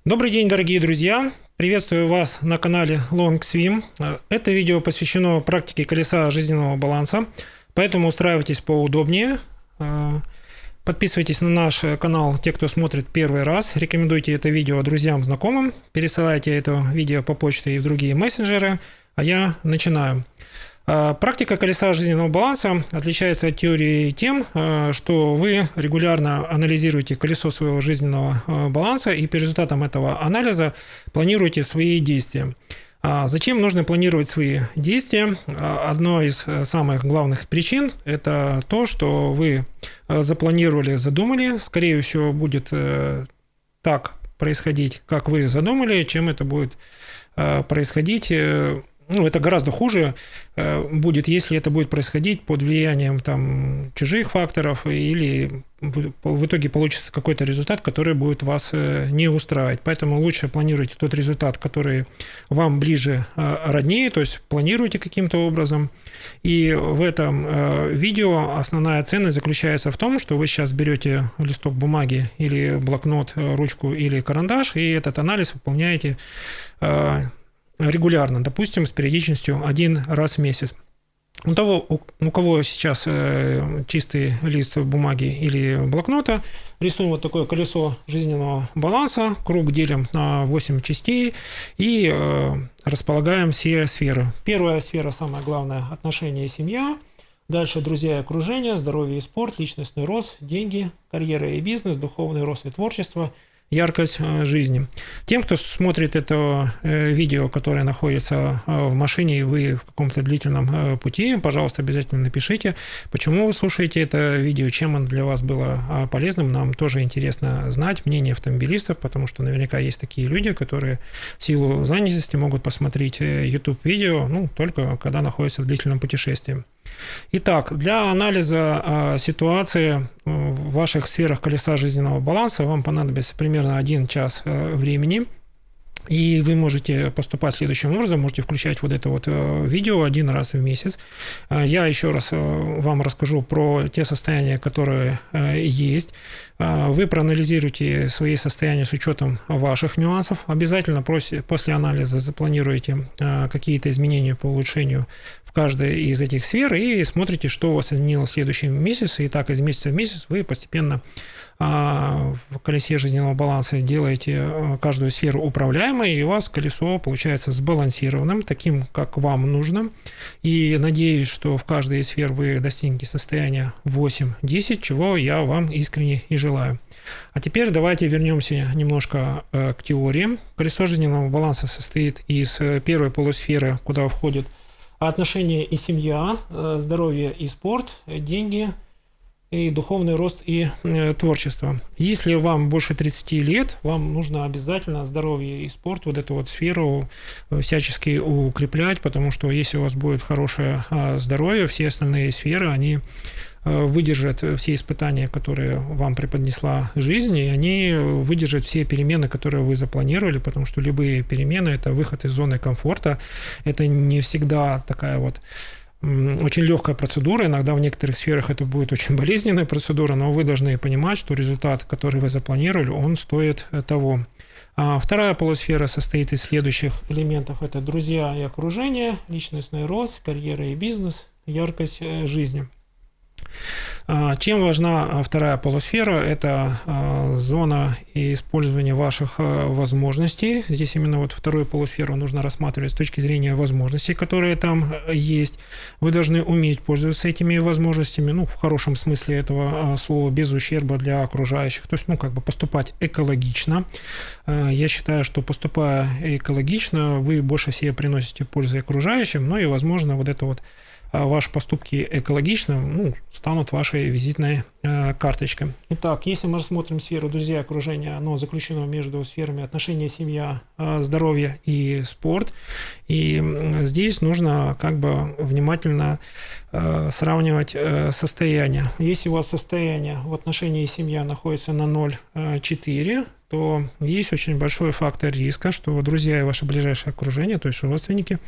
Добрый день, дорогие друзья! Приветствую вас на канале Long Swim. Это видео посвящено практике колеса жизненного баланса, поэтому устраивайтесь поудобнее. Подписывайтесь на наш канал, те, кто смотрит первый раз. Рекомендуйте это видео друзьям, знакомым. Пересылайте это видео по почте и в другие мессенджеры. А я начинаю. Практика колеса жизненного баланса отличается от теории тем, что вы регулярно анализируете колесо своего жизненного баланса и по результатам этого анализа планируете свои действия. Зачем нужно планировать свои действия? Одной из самых главных причин – это то, что вы запланировали, задумали. Скорее всего, будет так происходить, как вы задумали, чем это будет происходить. Это гораздо хуже будет, если это будет происходить под влиянием чужих факторов, или в итоге получится какой-то результат, который будет вас не устраивать. Поэтому лучше планируйте тот результат, который вам ближе, роднее, то есть планируйте каким-то образом. И в этом видео основная ценность заключается в том, что вы сейчас берете листок бумаги или блокнот, ручку или карандаш, и этот анализ выполняете регулярно, допустим, с периодичностью один раз в месяц. У кого сейчас чистый лист бумаги или блокнота, рисуем вот такое колесо жизненного баланса, круг делим на 8 частей и располагаем все сферы. Первая сфера, самая главная, отношения и семья. Дальше друзья и окружение, здоровье и спорт, личностный рост, деньги, карьера и бизнес, духовный рост и творчество, яркость жизни. Тем, кто смотрит это видео, которое находится в машине, и вы в каком-то длительном пути, пожалуйста, обязательно напишите, почему вы слушаете это видео, чем оно для вас было полезным. Нам тоже интересно знать мнение автомобилистов, потому что наверняка есть такие люди, которые в силу занятости могут посмотреть YouTube-видео, только когда находятся в длительном путешествии. Итак, для анализа ситуации в ваших сферах колеса жизненного баланса вам понадобится примерно 1 час времени. И вы можете поступать следующим образом, можете включать вот это вот видео 1 раз в месяц. Я еще раз вам расскажу про те состояния, которые есть. Вы проанализируете свои состояния с учетом ваших нюансов. Обязательно после анализа запланируете какие-то изменения по улучшению в каждой из этих сфер и смотрите, что у вас изменилось в следующем месяце. И так из месяца в месяц вы постепенно в колесе жизненного баланса делаете каждую сферу управляемой, и у вас колесо получается сбалансированным, таким, как вам нужно. И надеюсь, что в каждой из сфер вы достигнете состояния 8-10, чего я вам искренне и желаю. А теперь давайте вернемся немножко к теории. Колесо жизненного баланса состоит из первой полусферы, куда входят отношения и семья, здоровье и спорт, деньги, и духовный рост и творчество. Если вам больше 30 лет, вам нужно обязательно здоровье и спорт, вот эту вот сферу всячески укреплять, потому что если у вас будет хорошее здоровье, все остальные сферы, они выдержат все испытания, которые вам преподнесла жизнь, и они выдержат все перемены, которые вы запланировали, потому что любые перемены – это выход из зоны комфорта, это не всегда такая вот очень легкая процедура, иногда в некоторых сферах это будет очень болезненная процедура, но вы должны понимать, что результат, который вы запланировали, он стоит того. Вторая полусфера состоит из следующих элементов. Это друзья и окружение, личностный рост, карьера и бизнес, яркость жизни. Чем важна вторая полусфера? Это зона использования ваших возможностей. Здесь именно вот вторую полусферу нужно рассматривать с точки зрения возможностей, которые там есть. Вы должны уметь пользоваться этими возможностями, в хорошем смысле этого слова, без ущерба для окружающих. То есть, поступать экологично. Я считаю, что поступая экологично, вы больше всего приносите пользу окружающим, и, возможно, вот это вот ваши поступки экологично станут вашей визитной карточкой. Итак, если мы рассмотрим сферу друзья и окружения, оно заключено между сферами отношения, семья, здоровье и спорт. И здесь нужно внимательно сравнивать состояния. Если у вас состояние в отношении семья находится на 0,4, то есть очень большой фактор риска, что друзья и ваше ближайшее окружение, то есть родственники,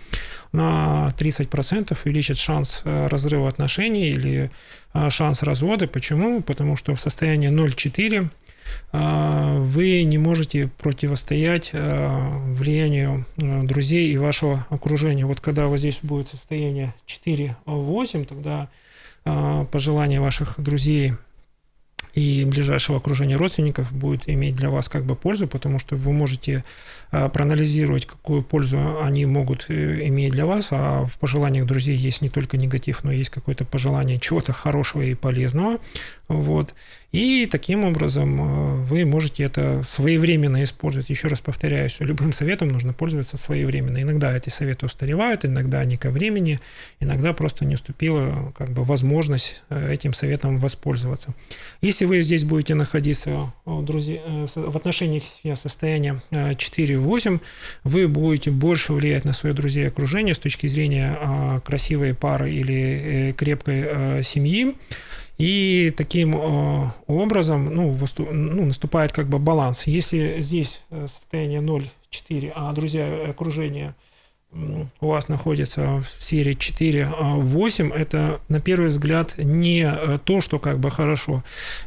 на 30% увеличат шанс разрыва отношений или шанс развода. Почему? Потому что в состоянии 0,4 вы не можете противостоять влиянию друзей и вашего окружения. Вот когда вот здесь будет состояние 4-8, тогда по желанию ваших друзей и ближайшего окружения родственников будет иметь для вас как бы пользу, потому что вы можете проанализировать, какую пользу они могут иметь для вас, а в пожеланиях друзей есть не только негатив, но есть какое-то пожелание чего-то хорошего и полезного. Вот. И таким образом вы можете это своевременно использовать. Еще раз повторяю, что любым советом нужно пользоваться своевременно. Иногда эти советы устаревают, иногда не ко времени, иногда просто не уступила как бы возможность этим советом воспользоваться. Если вы здесь будете находиться, друзья, в отношениях состояния 4-8, вы будете больше влиять на своих друзей и окружение с точки зрения красивой пары или крепкой семьи. И таким образом наступает как бы баланс. Если здесь состояние 0-4, а друзья и окружение у вас находятся в сфере 4-8, это на первый взгляд не то, что как бы хорошо.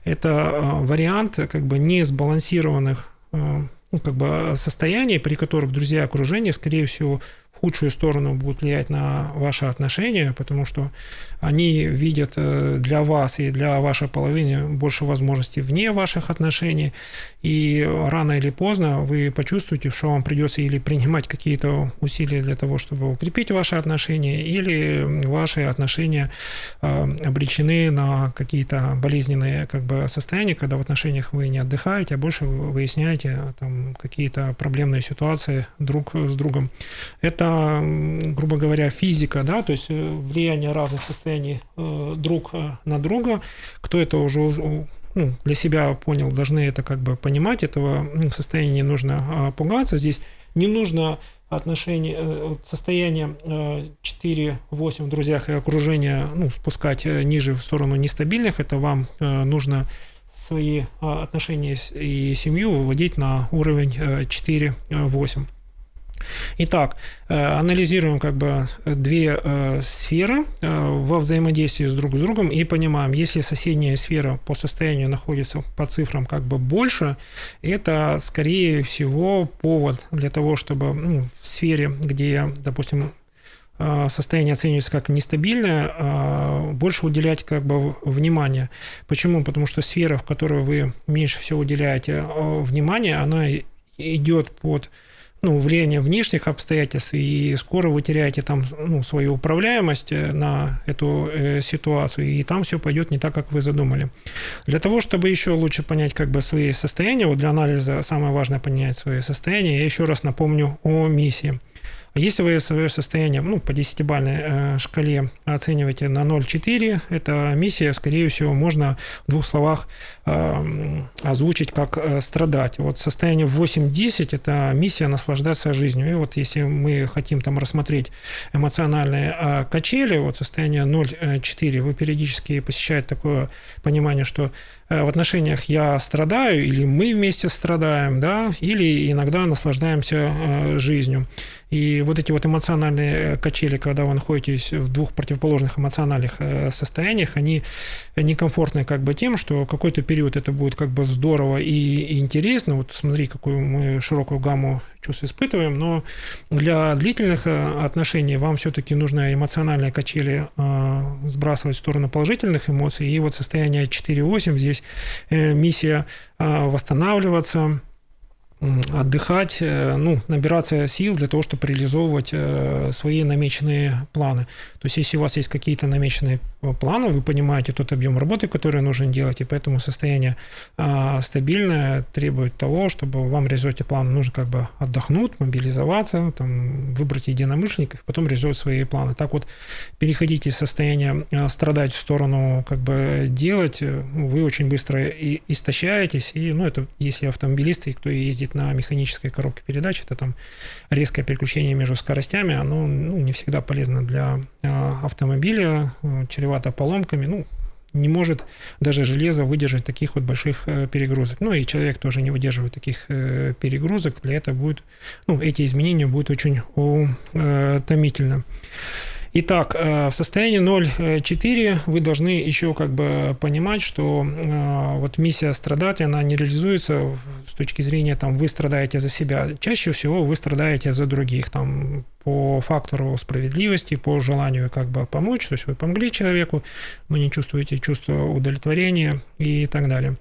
Это вариант как бы не сбалансированных как бы состояний, при которых друзья и окружение, скорее всего, в худшую сторону будут влиять на ваши отношения, потому что они видят для вас и для вашей половины больше возможностей вне ваших отношений, и рано или поздно вы почувствуете, что вам придется или принимать какие-то усилия для того, чтобы укрепить ваши отношения, или ваши отношения обречены на какие-то болезненные как бы состояния, когда в отношениях вы не отдыхаете, а больше выясняете там какие-то проблемные ситуации друг с другом. Это, грубо говоря, физика, да, то есть влияние разных состояний друг на друга. Кто это уже для себя понял, должны это как бы понимать. Этого состояния не нужно пугаться. Здесь не нужно состояние 4-8 в друзьях и окружения спускать ниже в сторону нестабильных. Это вам нужно свои отношения и семью выводить на уровень 4-8. Итак, анализируем как бы две сферы во взаимодействии друг с другом и понимаем, если соседняя сфера по состоянию находится по цифрам как бы больше, это скорее всего повод для того, чтобы в сфере, где, допустим, состояние оценивается как нестабильное, больше уделять как бы внимание. Почему? Потому что сфера, в которой вы меньше всего уделяете внимание, она идет под влияние внешних обстоятельств, и скоро вы теряете там свою управляемость на эту ситуацию, и там все пойдет не так, как вы задумали. Для того, чтобы еще лучше понять как бы свои состояния, вот для анализа самое важное понять свои состояния, я еще раз напомню о миссии. Если вы свое состояние по 10-бальной шкале оцениваете на 0,4, эта миссия, скорее всего, можно в двух словах озвучить как страдать. Вот состояние 8-10 – это миссия наслаждаться жизнью. И вот если мы хотим там рассмотреть эмоциональные качели, вот состояние 0,4, вы периодически посещаете такое понимание, что в отношениях я страдаю, или мы вместе страдаем, да, или иногда наслаждаемся жизнью. И вот эти вот эмоциональные качели, когда вы находитесь в двух противоположных эмоциональных состояниях, они некомфортны как бы тем, что какой-то период это будет как бы здорово и интересно. Вот смотри, какую мы широкую гамму чувств испытываем, но для длительных отношений вам все-таки нужно эмоциональные качели сбрасывать в сторону положительных эмоций. И вот состояние 4-8 здесь миссия восстанавливаться, отдыхать, набираться сил для того, чтобы реализовывать свои намеченные планы. То есть, если у вас есть какие-то намеченные планы, вы понимаете тот объем работы, который нужно делать, и поэтому состояние стабильное требует того, чтобы вам реализовать эти планы. Нужно как бы отдохнуть, мобилизоваться, там, выбрать единомышленников, потом реализовать свои планы. Так вот, переходите из состояния страдать в сторону как бы делать, вы очень быстро истощаетесь, и, это если автомобилисты, и кто ездит на механической коробке передач, это там резкое переключение между скоростями, оно не всегда полезно для автомобиля, чревато поломками, не может даже железо выдержать таких вот больших перегрузок. И человек тоже не выдерживает таких перегрузок, для этого будет, эти изменения будут очень утомительны. Итак, в состоянии 0,4 вы должны еще как бы понимать, что вот миссия страдать, она не реализуется с точки зрения, там, вы страдаете за себя. Чаще всего вы страдаете за других, там, по фактору справедливости, по желанию как бы помочь, то есть вы помогли человеку, но не чувствуете чувство удовлетворения и так далее.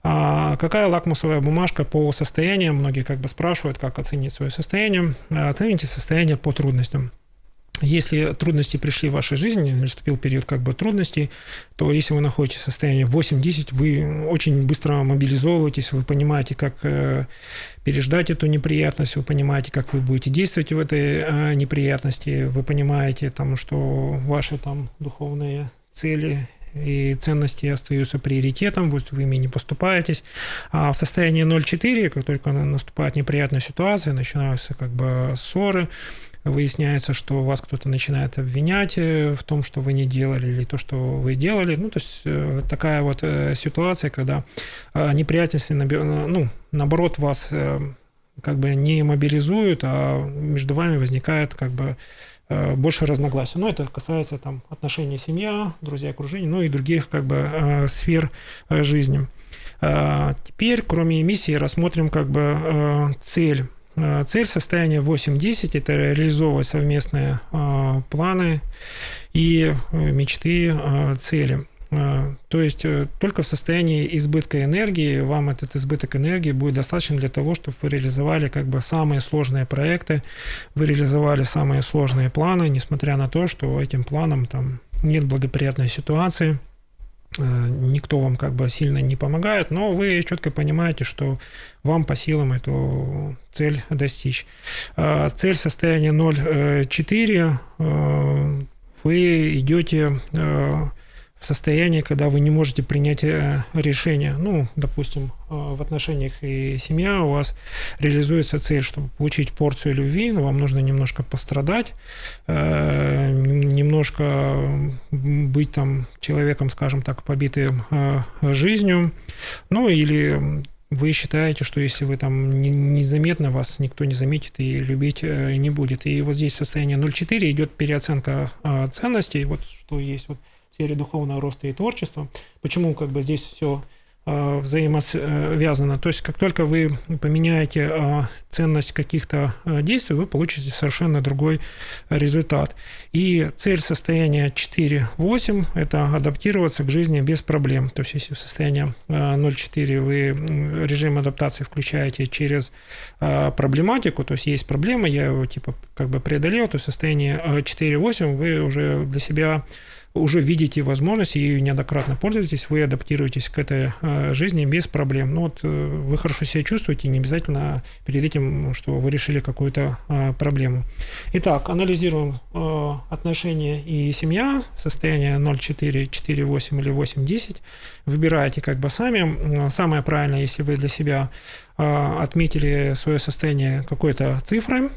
А какая лакмусовая бумажка по состояниям? Многие как бы спрашивают, как оценить свое состояние. Оцените состояние по трудностям. Если трудности пришли в вашей жизни, наступил период как бы трудностей, то если вы находитесь в состоянии 8-10, вы очень быстро мобилизовываетесь, вы понимаете, как переждать эту неприятность, вы понимаете, как вы будете действовать в этой неприятности, вы понимаете, там, что ваши там духовные цели и ценности остаются приоритетом, вы ими не поступаетесь. А в состоянии 0,4, как только наступает неприятная ситуация, начинаются как бы ссоры, выясняется, что вас кто-то начинает обвинять в том, что вы не делали, или то, что вы делали. Ну, то есть такая вот ситуация, когда неприятности, ну, наоборот, вас как бы не мобилизуют, а между вами возникает как бы больше разногласий. Но это касается там отношений семья, друзья, окружение, ну и других как бы сфер жизни. Теперь, кроме миссии, рассмотрим как бы цель. Цель состояния 8-10 – это реализовывать совместные планы и мечты, цели. То есть только в состоянии избытка энергии вам этот избыток энергии будет достаточно для того, чтобы вы реализовали как бы самые сложные проекты, вы реализовали самые сложные планы, несмотря на то, что этим планам там нет благоприятной ситуации, никто вам как бы сильно не помогает, но вы четко понимаете, что вам по силам эту цель достичь. Цель состояния 0,4, вы идете в состоянии, когда вы не можете принять решение. Ну, допустим, в отношениях и семья у вас реализуется цель, чтобы получить порцию любви, но вам нужно немножко пострадать, немножко быть там человеком, скажем так, побитым жизнью. Ну, или вы считаете, что если вы там незаметно, вас никто не заметит и любить не будет. И вот здесь в состоянии 0,4 идет переоценка ценностей, вот что есть вот в сфере духовного роста и творчества. Почему как бы здесь все взаимосвязано? То есть как только вы поменяете ценность каких-то действий, вы получите совершенно другой результат. И цель состояния 4-8 – это адаптироваться к жизни без проблем. То есть если в состоянии 0,4 вы режим адаптации включаете через проблематику, то есть есть проблема, я его типа как бы преодолел, то есть в состоянии 4-8 вы уже для себя уже видите возможность и неоднократно пользуетесь, вы адаптируетесь к этой жизни без проблем. Ну вот вы хорошо себя чувствуете, не обязательно перед этим, что вы решили какую-то проблему. Итак, анализируем отношения и семья, состояние 0,4, 4,8 или 8,10. Выбираете как бы сами. Самое правильное, если вы для себя отметили свое состояние какой-то цифрой,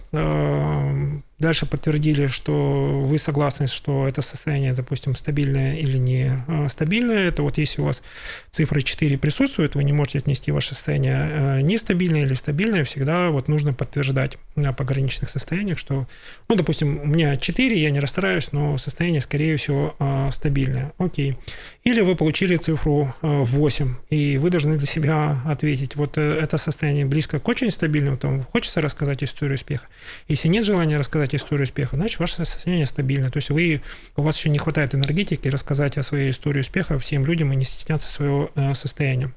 дальше подтвердили, что вы согласны, что это состояние, допустим, стабильное или не стабильное. Это вот если у вас цифра 4 присутствует, вы не можете отнести ваше состояние нестабильное или стабильное, всегда вот нужно подтверждать на пограничных состояниях, что, ну, допустим, у меня 4, я не расстраиваюсь, но состояние, скорее всего, стабильное. Окей. Или вы получили цифру 8, и вы должны для себя ответить, вот это состояние близко к очень стабильному, там хочется рассказать историю успеха. Если нет желания рассказать историю успеха, значит, ваше состояние стабильное. То есть у вас еще не хватает энергетики рассказать о своей истории успеха всем людям и не стесняться своего состояния.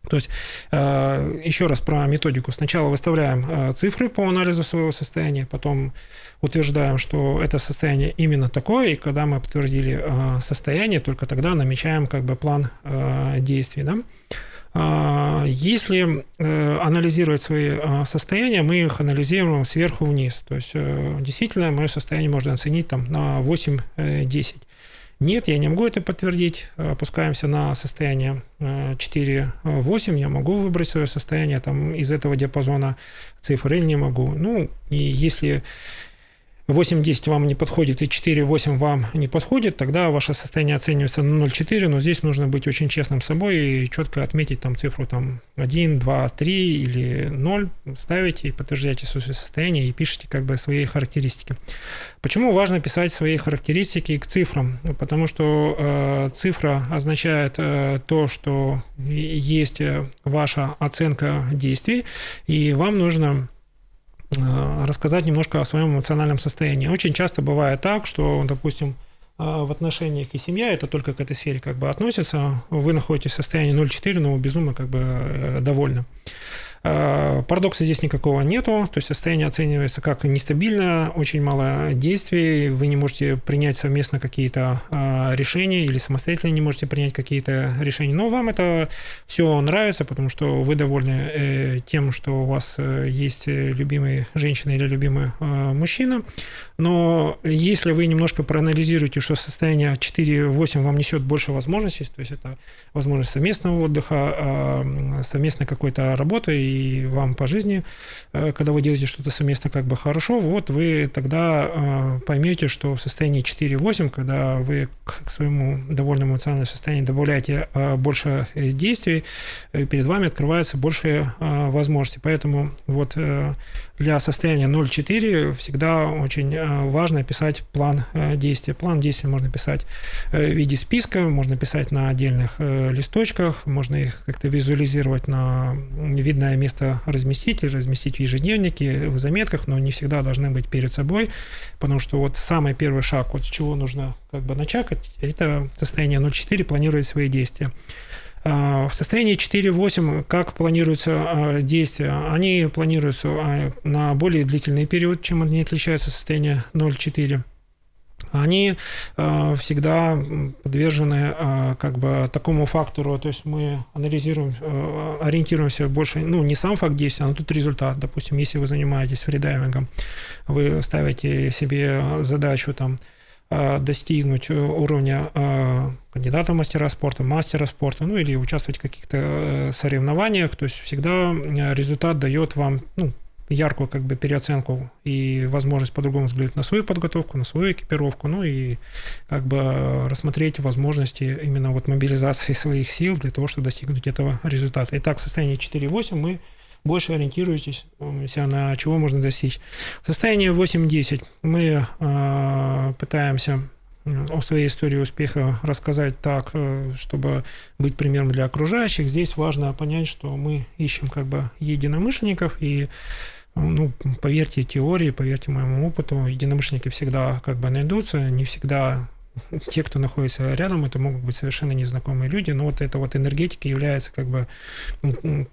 То есть, еще раз про методику. Сначала выставляем цифры по анализу своего состояния, потом утверждаем, что это состояние именно такое, и когда мы подтвердили состояние, только тогда намечаем как бы план действий. Да? Если анализировать свои состояния, мы их анализируем сверху вниз. То есть, действительно, мое состояние можно оценить там, на 8-10. Нет, я не могу это подтвердить. Опускаемся на состояние 4-8. Я могу выбрать свое состояние там, из этого диапазона цифр или не могу. Ну, и если 8-10 вам не подходит и 4-8 вам не подходит, тогда ваше состояние оценивается на 0,4, но здесь нужно быть очень честным с собой и четко отметить там цифру там 1, 2, 3 или 0, ставите и подтверждаете свое состояние и пишите как бы свои характеристики. Почему важно писать свои характеристики к цифрам? Потому что цифра означает то, что есть ваша оценка действий, и вам нужно рассказать немножко о своем эмоциональном состоянии. Очень часто бывает так, что, допустим, в отношениях и семья, это только к этой сфере как бы относится, вы находитесь в состоянии 0,4, но безумно как бы довольны. Парадокса здесь никакого нету, то есть состояние оценивается как нестабильное, очень мало действий, вы не можете принять совместно какие-то решения или самостоятельно не можете принять какие-то решения, но вам это все нравится, потому что вы довольны тем, что у вас есть любимая женщина или любимый мужчина, но если вы немножко проанализируете, что состояние 4-8 вам несет больше возможностей, то есть это возможность совместного отдыха, совместной какой-то работы, и вам по жизни, когда вы делаете что-то совместно как бы хорошо, вот вы тогда поймете, что в состоянии 4-8, когда вы к своему довольному эмоциональному состоянию добавляете больше действий, перед вами открываются больше возможностей. Поэтому вот для состояния 0,4 всегда очень важно писать план действия. План действий можно писать в виде списка, можно писать на отдельных листочках, можно их как-то визуализировать на видное место разместить в ежедневнике, в заметках, но не всегда должны быть перед собой, потому что вот самый первый шаг, вот с чего нужно как бы начать, это состояние 0,4 планировать свои действия. В состоянии 4-8 как планируются действия? Они планируются на более длительный период, чем они отличаются от состояния 0,4. Они всегда подвержены как бы такому фактору, то есть мы анализируем, ориентируемся больше, не сам факт действия, но тут результат. Допустим, если вы занимаетесь фридайвингом, вы ставите себе задачу там достигнуть уровня кандидата в мастера спорта, или участвовать в каких-то соревнованиях, то есть всегда результат дает вам яркую как бы переоценку и возможность по-другому взглянуть на свою подготовку, на свою экипировку, и как бы рассмотреть возможности именно вот мобилизации своих сил для того, чтобы достигнуть этого результата. Итак, в состоянии 4-8 мы больше ориентируетесь, на чего можно достичь. В состоянии 8-10 мы пытаемся о своей истории успеха рассказать так, чтобы быть примером для окружающих. Здесь важно понять, что мы ищем как бы единомышленников, и поверьте теории, поверьте моему опыту, единомышленники всегда как бы найдутся, не всегда те, кто находится рядом, это могут быть совершенно незнакомые люди, но вот эта вот энергетика является как бы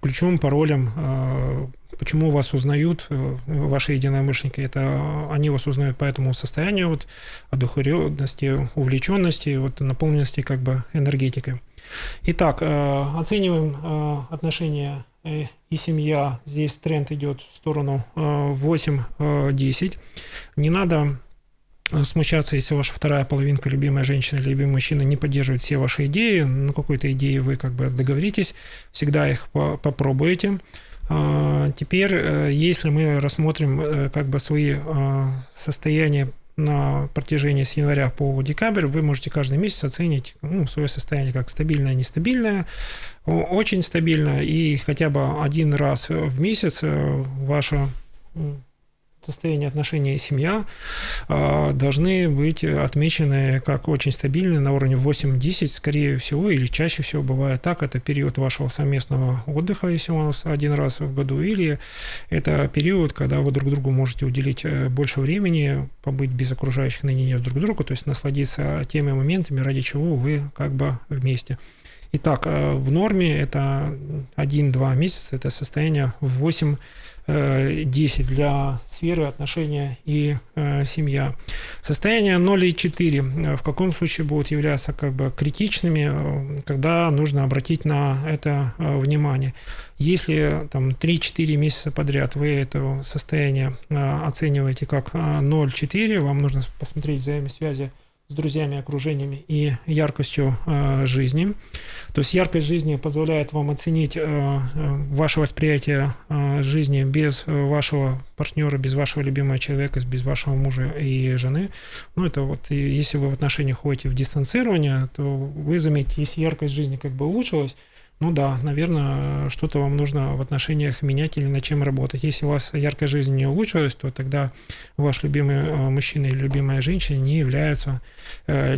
ключевым паролем, почему вас узнают ваши единомышленники. Это они вас узнают по этому состоянию вот, одухотворенности, увлеченности, вот, наполненности как бы энергетикой. Итак, оцениваем отношения и семья. Здесь тренд идет в сторону 8-10. Не надо смущаться, если ваша вторая половинка, любимая женщина или любимый мужчина, не поддерживает все ваши идеи. На какой-то идее вы как бы договоритесь, всегда их попробуете. Теперь, если мы рассмотрим как бы свои состояния на протяжении с января по декабрь, вы можете каждый месяц оценить свое состояние как стабильное, нестабильное, очень стабильное, и хотя бы один раз в месяц ваше состояние отношений и семья должны быть отмечены как очень стабильные на уровне 8-10, скорее всего, или чаще всего бывает так. Это период вашего совместного отдыха, если у вас один раз в году, или это период, когда вы друг другу можете уделить больше времени, побыть без окружающих наедине с друг другу, то есть насладиться теми моментами, ради чего вы как бы вместе. Итак, в норме это 1-2 месяца, это состояние 8-10 для сферы отношения и семья. Состояние 0,4 в каком случае будут являться как бы критичными, когда нужно обратить на это внимание. Если там 3-4 месяца подряд вы это состояние оцениваете как 0,4, вам нужно посмотреть взаимосвязи с друзьями, окружениями и яркостью жизни. То есть яркость жизни позволяет вам оценить ваше восприятие жизни без вашего партнера, без вашего любимого человека, без вашего мужа и жены. Ну, это вот, если вы в отношениях ходите в дистанцирование, то вы заметите, если яркость жизни как бы улучшилась, ну да, наверное, что-то вам нужно в отношениях менять или над чем работать. Если у вас яркая жизнь не улучшилась, то тогда ваш любимый мужчина или любимая женщина не являются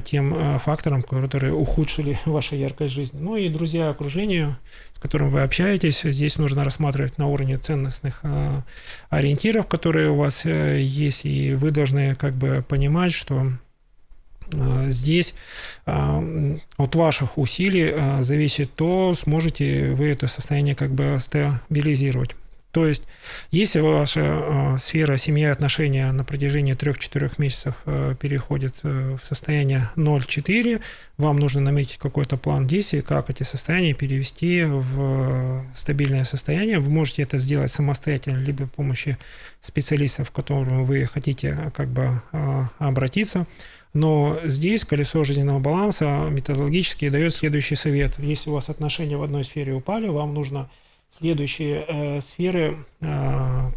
тем фактором, которые ухудшили вашу яркость жизни. Ну и друзья, окружение, с которым вы общаетесь, здесь нужно рассматривать на уровне ценностных ориентиров, которые у вас есть, и вы должны как бы понимать, что здесь от ваших усилий зависит то, сможете вы это состояние как бы стабилизировать. То есть, если ваша сфера семья и отношения на протяжении 3-4 месяцев переходит в состояние 0-4, вам нужно наметить какой-то план действий, как эти состояния перевести в стабильное состояние. Вы можете это сделать самостоятельно, либо при помощи специалистов, к которым вы хотите как бы обратиться. Но здесь колесо жизненного баланса методологически дает следующий совет. Если у вас отношения в одной сфере упали, вам нужно следующие сферы,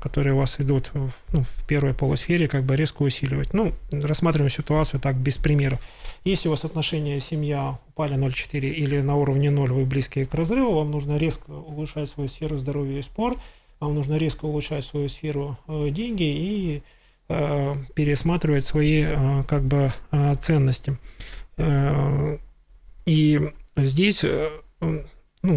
которые у вас идут в первой полусфере, как бы резко усиливать. Ну, рассматриваем ситуацию так, без примеров. Если у вас отношения семья упали 0,4 или на уровне 0, вы близкие к разрыву, вам нужно резко улучшать свою сферу здоровья и спорт, вам нужно резко улучшать свою сферу деньги и пересматривать свои как бы ценности. И здесь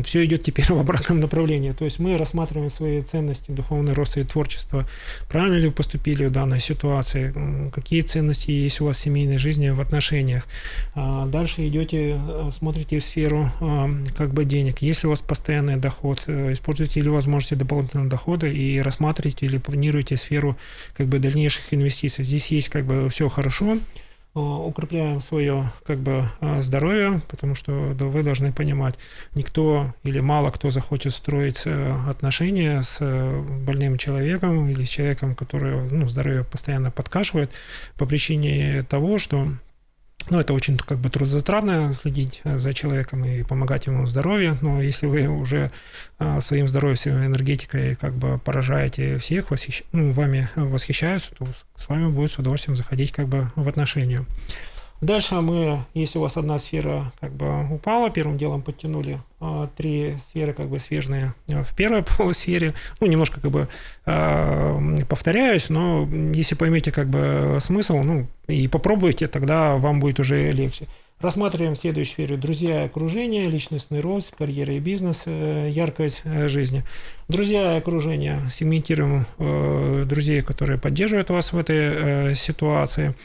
все идет теперь в обратном направлении. То есть мы рассматриваем свои ценности, духовный рост и творчество. Правильно ли вы поступили в данной ситуации? Какие ценности есть у вас в семейной жизни, в отношениях? Дальше идете, смотрите в сферу как бы денег. Если у вас постоянный доход, используете ли возможности дополнительного дохода и рассматриваете или планируете сферу как бы дальнейших инвестиций. Здесь есть как бы все хорошо. Укрепляем свое как бы здоровье, потому что вы должны понимать, никто или мало кто захочет строить отношения с больным человеком или с человеком, который здоровье постоянно подкашивает по причине того, что это очень как бы трудозатратно следить за человеком и помогать ему в здоровье, но если вы уже своим здоровьем, своей энергетикой как бы поражаете всех, вами восхищаются, то с вами будет с удовольствием заходить как бы в отношения. Дальше мы, если у вас одна сфера как бы упала, первым делом подтянули 3 сферы как бы свежие в первой полусфере. Немножко как бы повторяюсь, но если поймете как бы смысл, и попробуйте, тогда вам будет уже легче. Рассматриваем в следующей сфере друзья и окружение, личностный рост, карьера и бизнес, яркость жизни. Друзья и окружение. Сегментируем друзей, которые поддерживают вас в этой ситуации.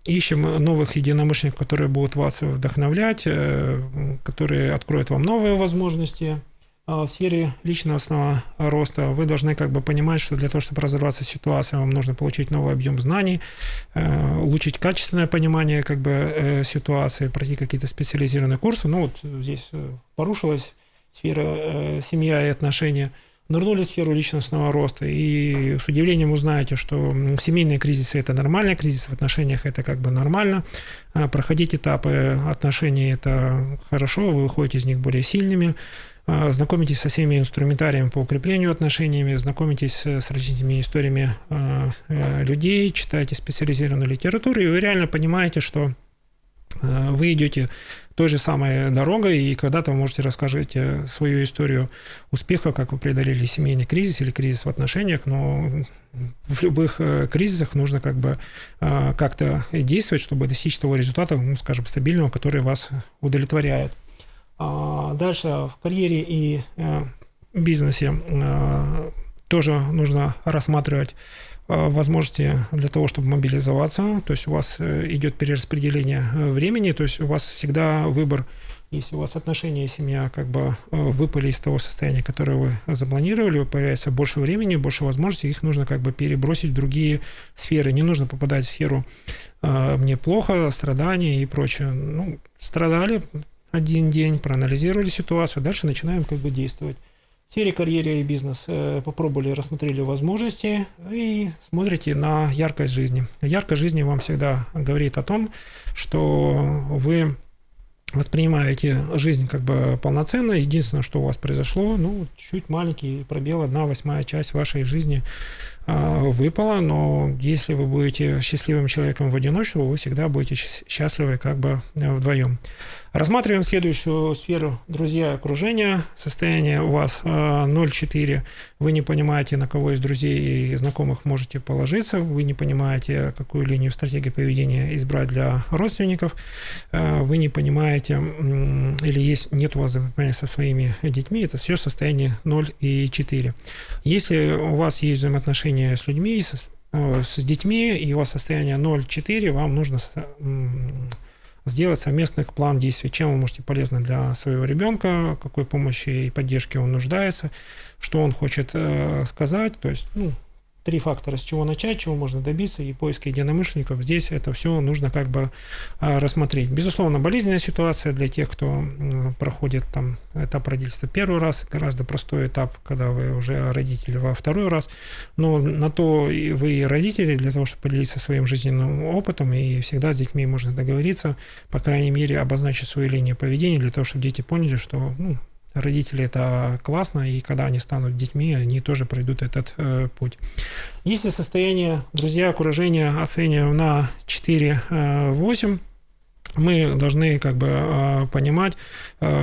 Ищем новых единомышленников, которые будут вас вдохновлять, которые откроют вам новые возможности. В сфере личностного роста вы должны как бы понимать, что для того, чтобы разобраться в ситуации, вам нужно получить новый объем знаний, улучшить качественное понимание как бы ситуации, пройти какие-то специализированные курсы. Здесь порушилась сфера семья и отношения. Нырнули в сферу личностного роста, и с удивлением узнаете, что семейные кризисы – это нормальный кризис, в отношениях это как бы нормально. Проходить этапы отношений – это хорошо, вы выходите из них более сильными. Знакомитесь со всеми инструментариями по укреплению отношениями, знакомитесь с различными историями людей, читайте специализированную литературу, и вы реально понимаете, что вы идете той же самой дорогой, и когда-то вы можете рассказать свою историю успеха, как вы преодолели семейный кризис или кризис в отношениях, но в любых кризисах нужно как бы как-то действовать, чтобы достичь того результата, стабильного, который вас удовлетворяет. Дальше в карьере и бизнесе тоже нужно рассматривать возможности для того, чтобы мобилизоваться, то есть у вас идет перераспределение времени, то есть у вас всегда выбор, если у вас отношения и семья как бы выпали из того состояния, которое вы запланировали, появляется больше времени, больше возможностей, их нужно как бы перебросить в другие сферы, не нужно попадать в сферу «мне плохо», страдания и прочее. Страдали один день, проанализировали ситуацию, дальше начинаем как бы действовать. В сфере карьеры и бизнес попробовали, рассмотрели возможности и смотрите на яркость жизни. Яркость жизни вам всегда говорит о том, что вы воспринимаете жизнь как бы полноценно. Единственное, что у вас произошло, чуть маленький пробел, 1/8 часть вашей жизни выпала, но если вы будете счастливым человеком в одиночку, вы всегда будете счастливы как бы вдвоем. Рассматриваем следующую сферу, друзья, окружение. Состояние у вас 0,4. Вы не понимаете, на кого из друзей и знакомых можете положиться. Вы не понимаете, какую линию стратегии поведения избрать для родственников. Вы не понимаете, или нет у вас взаимоотношений со своими детьми. Это все состояние 0,4. Если у вас есть взаимоотношения с людьми, с детьми, и у вас состояние 0,4, вам нужно сделать совместный план действий, чем вы можете полезно для своего ребенка, какой помощи и поддержки он нуждается, что он хочет сказать, то есть 3 фактора, с чего начать, чего можно добиться, и поиск единомышленников. Здесь это все нужно как бы рассмотреть. Безусловно, болезненная ситуация для тех, кто проходит там этап родительства первый раз, гораздо простой этап, когда вы уже родители во второй раз. Но на то и вы родители, для того, чтобы поделиться своим жизненным опытом, и всегда с детьми можно договориться, по крайней мере, обозначить свою линию поведения, для того, чтобы дети поняли, что родители — это классно, и когда они станут детьми, они тоже пройдут этот путь. Если состояние, друзья, окружения оцениваем на 4-8, мы должны как бы понимать,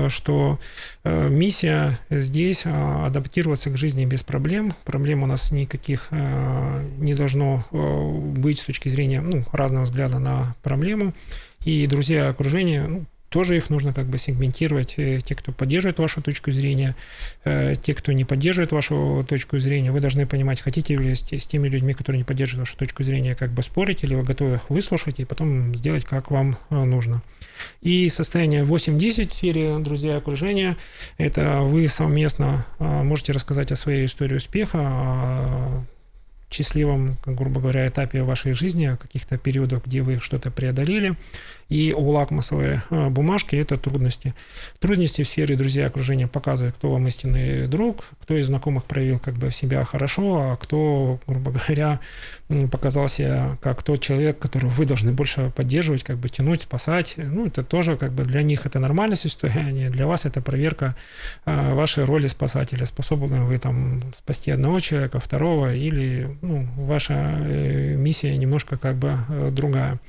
что миссия здесь адаптироваться к жизни без проблем. Проблем у нас никаких не должно быть с точки зрения разного взгляда на проблему. И, друзья, окружение, тоже их нужно как бы сегментировать. Те, кто поддерживает вашу точку зрения, те, кто не поддерживает вашу точку зрения, вы должны понимать, хотите ли с теми людьми, которые не поддерживают вашу точку зрения, как бы спорить, или вы готовы их выслушать и потом сделать, как вам нужно. И состояние 8-10 в сфере, друзья, окружения, это вы совместно можете рассказать о своей истории успеха, о счастливом, грубо говоря, этапе вашей жизни, о каких-то периодах, где вы что-то преодолели. И у лакмусовой бумажки это трудности. Трудности в сфере, друзья, окружения показывают, кто вам истинный друг, кто из знакомых проявил как бы себя хорошо, а кто, грубо говоря, показал себя как тот человек, которого вы должны больше поддерживать, как бы тянуть, спасать. Это тоже как бы для них это нормальное состояние, для вас это проверка вашей роли спасателя. Способны вы там спасти одного человека, второго, или ваша миссия немножко как бы другая.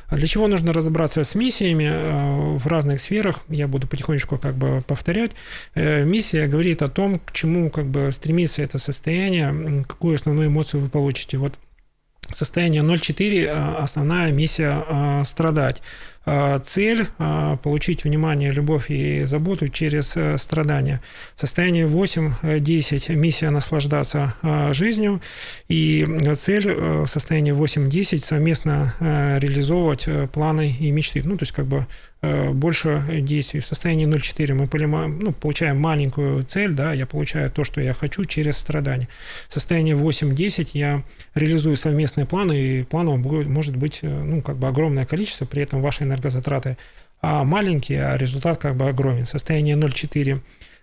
А для чего нужно разобраться с миссиями в разных сферах? Я буду потихонечку как бы повторять. Миссия говорит о том, к чему как бы стремится это состояние, какую основную эмоцию вы получите. Вот состояние 0,4, основная миссия страдать. Цель – получить внимание, любовь и заботу через страдания. Состояние 8-10 – миссия наслаждаться жизнью. И цель в состоянии 8-10 – совместно реализовывать планы и мечты. То есть как бы больше действий. В состоянии 0,4 мы получаем маленькую цель, я получаю то, что я хочу через страдания. В состоянии 8-10 я реализую совместные планы, и планов может быть как бы огромное количество, при этом ваши энергозатраты маленькие, а результат как бы огромен. Состояние 0,4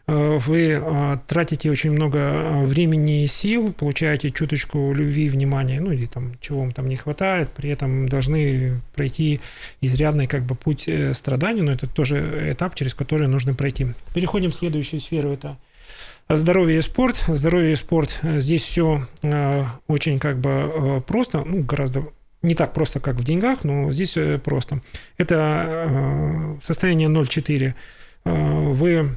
вы тратите очень много времени и сил, получаете чуточку любви, внимания, или там чего вам там не хватает, при этом должны пройти изрядный как бы путь страданий, но это тоже этап, через который нужно пройти. Переходим в следующую сферу, это здоровье и спорт. Здоровье и спорт, здесь все очень как бы просто, гораздо не так просто, как в деньгах, но здесь просто. Это состояние 0,4. Вы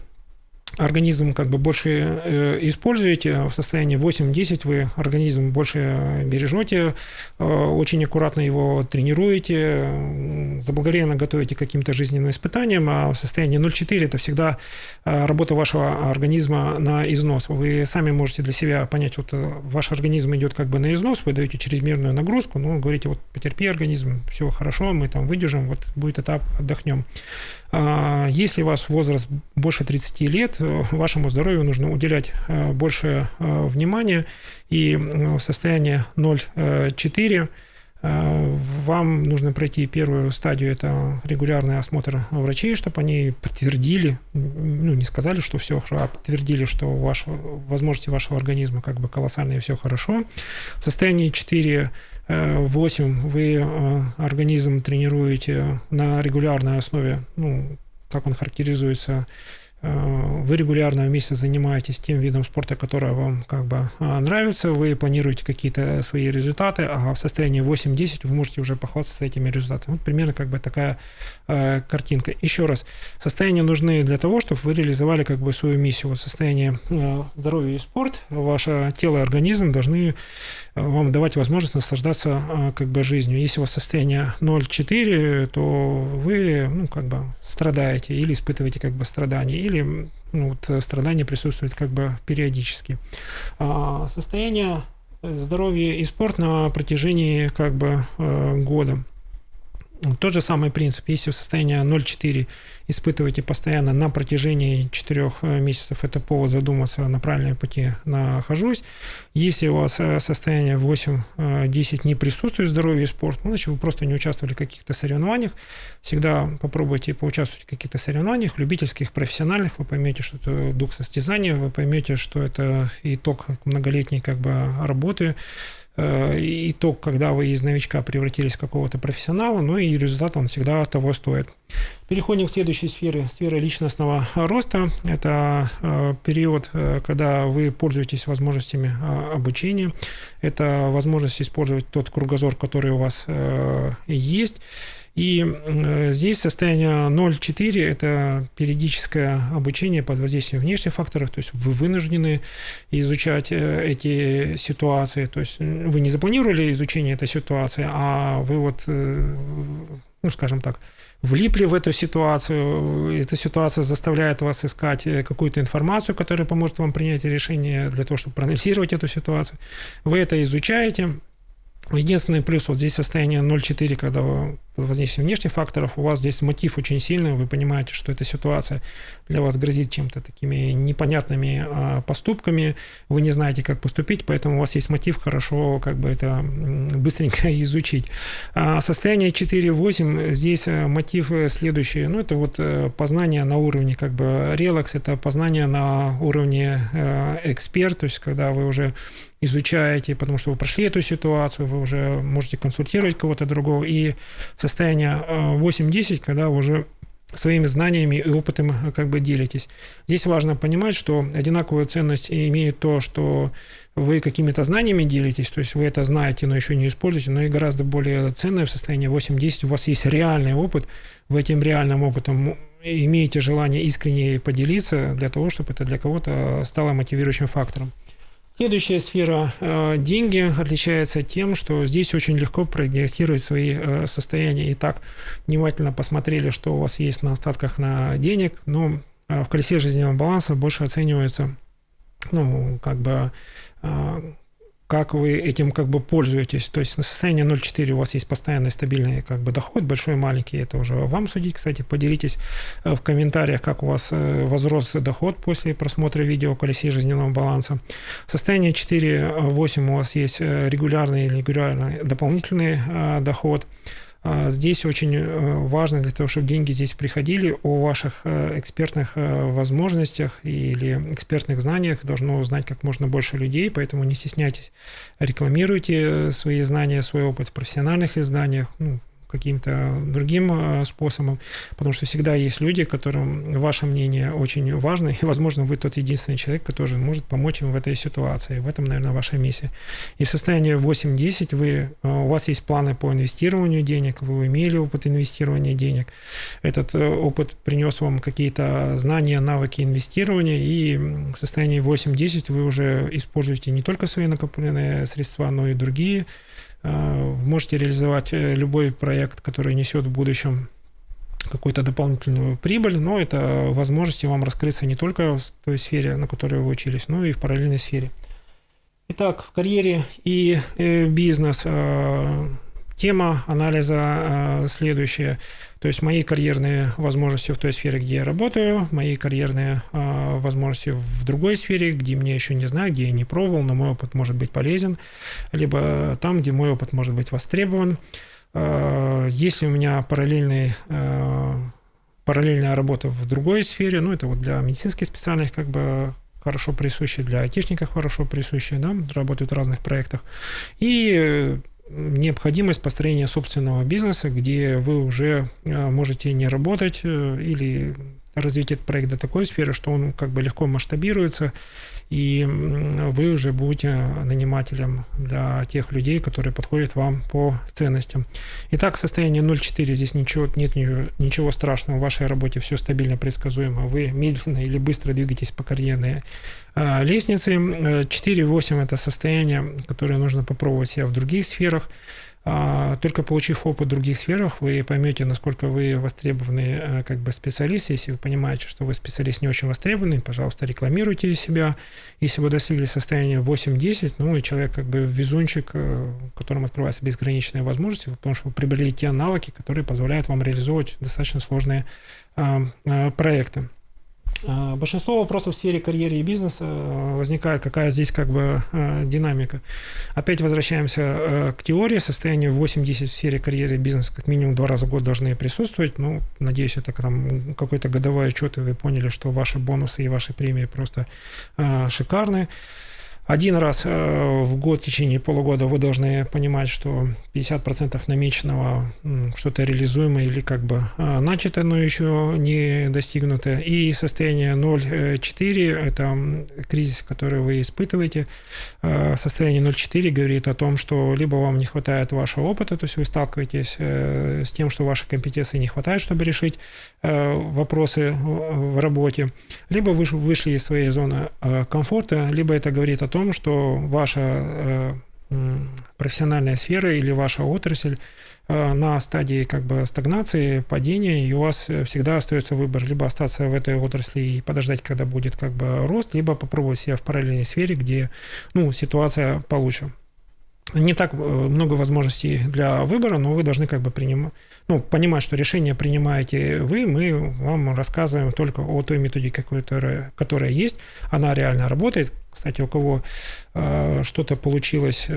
организм как бы больше используете, в состоянии 8-10 вы организм больше бережете, очень аккуратно его тренируете, заблаговременно готовите к каким-то жизненным испытаниям, а в состоянии 0,4 это всегда работа вашего организма на износ. Вы сами можете для себя понять, вот ваш организм идет как бы на износ, вы даете чрезмерную нагрузку, говорите, вот потерпи, организм, все хорошо, мы там выдержим, вот будет этап, отдохнем. Если у вас возраст больше 30 лет, вашему здоровью нужно уделять больше внимания, и в состоянии 0,4 Вам нужно пройти первую стадию, это регулярный осмотр врачей, чтобы они подтвердили, не сказали, что все хорошо, а подтвердили, что возможности вашего организма как бы колоссальные, и все хорошо. В состоянии 4-8 вы организм тренируете на регулярной основе, как он характеризуется. Вы регулярно вместе занимаетесь тем видом спорта, который вам как бы нравится, вы планируете какие-то свои результаты, а в состоянии 8-10 вы можете уже похвастаться этими результатами. Вот примерно как бы такая картинка. Еще раз, состояния нужны для того, чтобы вы реализовали как бы свою миссию. Вот состояние здоровья и спорт, ваше тело и организм должны вам давать возможность наслаждаться как бы жизнью. Если у вас состояние 0,4, то вы как бы страдаете или испытываете как бы страдания, или страдания присутствуют как бы периодически. Состояние здоровья и спорт на протяжении как бы года. Тот же самый принцип. Если в состоянии 0,4 испытываете постоянно на протяжении 4 месяцев, это повод задуматься, на правильном пути нахожусь. Если у вас состояние 8-10 не присутствует здоровье и спорт, значит, вы просто не участвовали в каких-то соревнованиях. Всегда попробуйте поучаствовать в каких-то соревнованиях, любительских, профессиональных. Вы поймете, что это дух состязания, вы поймете, что это итог многолетней как бы работы, итог, когда вы из новичка превратились в какого-то профессионала, и результат он всегда того стоит. Переходим к следующей сфере, сфера личностного роста. Это период, когда вы пользуетесь возможностями обучения. Это возможность использовать тот кругозор, который у вас есть. И здесь состояние 0,4 – это периодическое обучение под воздействием внешних факторов, то есть вы вынуждены изучать эти ситуации, то есть вы не запланировали изучение этой ситуации, а вы скажем так, влипли в эту ситуацию, эта ситуация заставляет вас искать какую-то информацию, которая поможет вам принять решение для того, чтобы проанализировать эту ситуацию. Вы это изучаете. Единственный плюс вот здесь состояние 0,4, когда вы под воздействием внешних факторов, у вас здесь мотив очень сильный, вы понимаете, что эта ситуация для вас грозит чем-то такими непонятными поступками, вы не знаете, как поступить, поэтому у вас есть мотив хорошо как бы это быстренько изучить. Состояние 4-8, здесь мотив следующий, это вот познание на уровне как бы релакс, это познание на уровне эксперт, то есть когда вы уже изучаете, потому что вы прошли эту ситуацию, вы уже можете консультировать кого-то другого, и состояние 8-10, когда вы уже своими знаниями и опытом как бы делитесь. Здесь важно понимать, что одинаковую ценность имеет то, что вы какими-то знаниями делитесь, то есть вы это знаете, но еще не используете, но и гораздо более ценное в состоянии 8-10, у вас есть реальный опыт, вы этим реальным опытом имеете желание искренне поделиться для того, чтобы это для кого-то стало мотивирующим фактором. Следующая сфера деньги отличается тем, что здесь очень легко прогнозировать свои состояния. Итак, внимательно посмотрели, что у вас есть на остатках на денег, но в колесе жизненного баланса больше оценивается, как вы этим как бы пользуетесь. То есть на состоянии 0,4 у вас есть постоянный стабильный как бы доход, большой, маленький, это уже вам судить. Кстати, поделитесь в комментариях, как у вас возрос доход после просмотра видео о колесе жизненного баланса. В состоянии 4-8 у вас есть регулярный или регулярный дополнительный доход. Здесь очень важно для того, чтобы деньги здесь приходили, о ваших экспертных возможностях или экспертных знаниях должно узнать как можно больше людей, поэтому не стесняйтесь, рекламируйте свои знания, свой опыт в профессиональных изданиях, каким-то другим способом, потому что всегда есть люди, которым ваше мнение очень важно, и, возможно, вы тот единственный человек, который может помочь им в этой ситуации. В этом, наверное, ваша миссия. И в состоянии 8-10 у вас есть планы по инвестированию денег, вы имели опыт инвестирования денег. Этот опыт принес вам какие-то знания, навыки инвестирования, и в состоянии 8-10 вы уже используете не только свои накопленные средства, но и другие. Можете реализовать любой проект, который несет в будущем какую-то дополнительную прибыль, но это возможности вам раскрыться не только в той сфере, на которой вы учились, но и в параллельной сфере. Итак, в карьере и бизнес Тема анализа следующая. То есть мои карьерные возможности в той сфере, где я работаю, мои карьерные возможности в другой сфере, где мне еще не знаю, где я не пробовал, но мой опыт может быть полезен, либо там, где мой опыт может быть востребован. Если у меня параллельная работа в другой сфере, это вот для медицинских специальных как бы хорошо присущие, для айтишников хорошо присущие, да, работают в разных проектах. И необходимость построения собственного бизнеса, где вы уже можете не работать или развить этот проект до такой сферы, что он как бы легко масштабируется, и вы уже будете нанимателем для тех людей, которые подходят вам по ценностям. Итак, состояние 0,4, здесь нет ничего страшного, в вашей работе все стабильно, предсказуемо, вы медленно или быстро двигаетесь по карьерной лестнице. 4,8 – это состояние, которое нужно попробовать себя в других сферах. Только получив опыт в других сферах, вы поймете, насколько вы востребованный как бы специалист. Если вы понимаете, что вы специалист не очень востребованный, пожалуйста, рекламируйте себя. Если вы достигли состояния 8-10, и человек как бы везунчик, которому открываются безграничные возможности, потому что вы приобрели те навыки, которые позволяют вам реализовывать достаточно сложные проекты. Большинство вопросов в сфере карьеры и бизнеса возникает, какая здесь как бы динамика. Опять возвращаемся к теории. Состояние 8-10 в сфере карьеры и бизнеса как минимум 2 раза в год должны присутствовать. Надеюсь, это там какой-то годовой отчет, и вы поняли, что ваши бонусы и ваши премии просто шикарные. 1 раз в год, в течение полугода вы должны понимать, что 50% намеченного что-то реализуемое или как бы начато, но еще не достигнуто. И состояние 0,4 – это кризис, который вы испытываете. Состояние 0,4 говорит о том, что либо вам не хватает вашего опыта, то есть вы сталкиваетесь с тем, что вашей компетенции не хватает, чтобы решить вопросы в работе, либо вы вышли из своей зоны комфорта, либо это говорит о том, что ваша профессиональная сфера или ваша отрасль на стадии как бы стагнации, падения, и у вас всегда остается выбор: либо остаться в этой отрасли и подождать, когда будет как бы рост, либо попробовать себя в параллельной сфере, где ситуация получше. Не так много возможностей для выбора, но вы должны как бы понимать, что решение принимаете вы, мы вам рассказываем только о той методике, которая есть, она реально работает. Кстати, у кого что-то получилось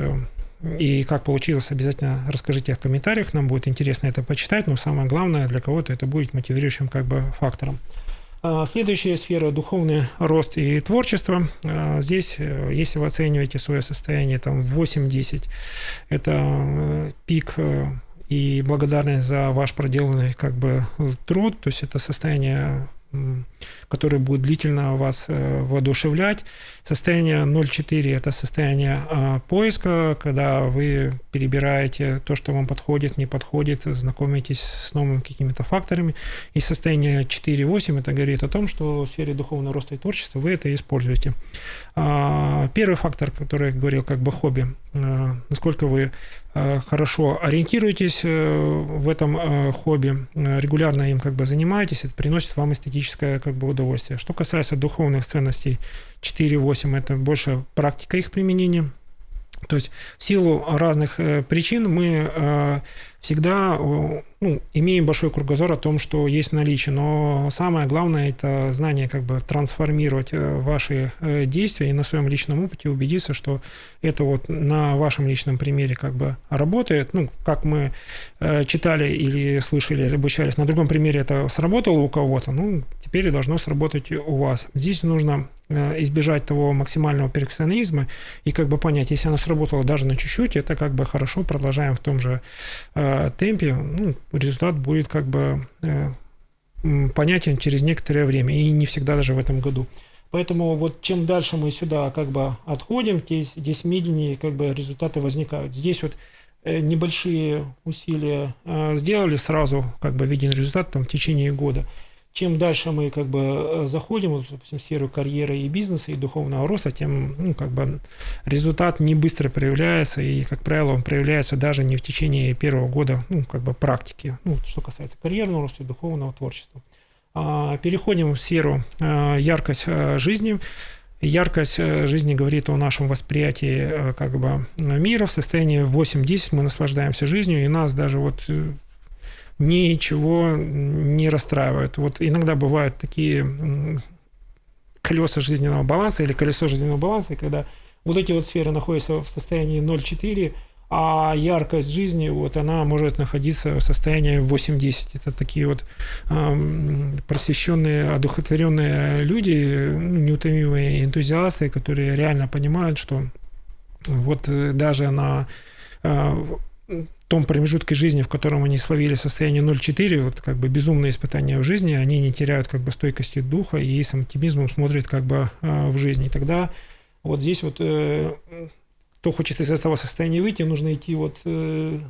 и как получилось, обязательно расскажите в комментариях, нам будет интересно это почитать, но самое главное, для кого-то это будет мотивирующим как бы фактором. Следующая сфера – духовный рост и творчество. Здесь, если вы оцениваете свое состояние там 8-10, это пик и благодарность за ваш проделанный как бы труд, то есть это состояние, которое будет длительно вас воодушевлять. Состояние 0,4 – это состояние поиска, когда вы перебираете то, что вам подходит, не подходит, знакомитесь с новыми какими-то факторами. И состояние 4,8 – это говорит о том, что в сфере духовного роста и творчества вы это используете. Первый фактор, который я говорил, как бы хобби, насколько вы хорошо ориентируетесь в этом хобби, регулярно им как бы занимаетесь, это приносит вам эстетическое как бы удовольствие. Что касается духовных ценностей, 4-8 – это больше практика их применения. То есть в силу разных причин мы всегда имеем большой кругозор о том, что есть наличие, но самое главное – это знание, как бы трансформировать ваши действия и на своем личном опыте убедиться, что это вот на вашем личном примере как бы работает. Как мы читали или слышали, или обучались, на другом примере это сработало у кого-то, теперь должно сработать у вас. Здесь нужно избежать того максимального перфекционизма и как бы понять, если оно сработало даже на чуть-чуть, это как бы хорошо, продолжаем в том же темпе, результат будет как бы понятен через некоторое время, и не всегда даже в этом году. Поэтому вот чем дальше мы сюда как бы отходим, здесь медленнее как бы результаты возникают. Здесь вот небольшие усилия сделали, сразу как бы виден результат там в течение года. Чем дальше мы как бы заходим, допустим, в сферу карьеры и бизнеса, и духовного роста, тем как бы результат не быстро проявляется, и, как правило, он проявляется даже не в течение первого года как бы практики, что касается карьерного роста и духовного творчества. Переходим в сферу яркость жизни. Яркость жизни говорит о нашем восприятии как бы мира. В состоянии 8-10 мы наслаждаемся жизнью, и нас даже вот ничего не расстраивает. Вот иногда бывают такие колеса жизненного баланса или колесо жизненного баланса, когда вот эти вот сферы находятся в состоянии 0,4, а яркость жизни, вот она может находиться в состоянии 8-10. Это такие вот просвещенные, одухотворенные люди, неутомимые энтузиасты, которые реально понимают, что вот даже на том промежутке жизни, в котором они словили состояние 0,4, вот как бы безумные испытания в жизни, они не теряют как бы стойкости духа и с оптимизмом смотрят как бы в жизнь. И тогда вот здесь вот кто хочет из этого состояния выйти, нужно идти вот в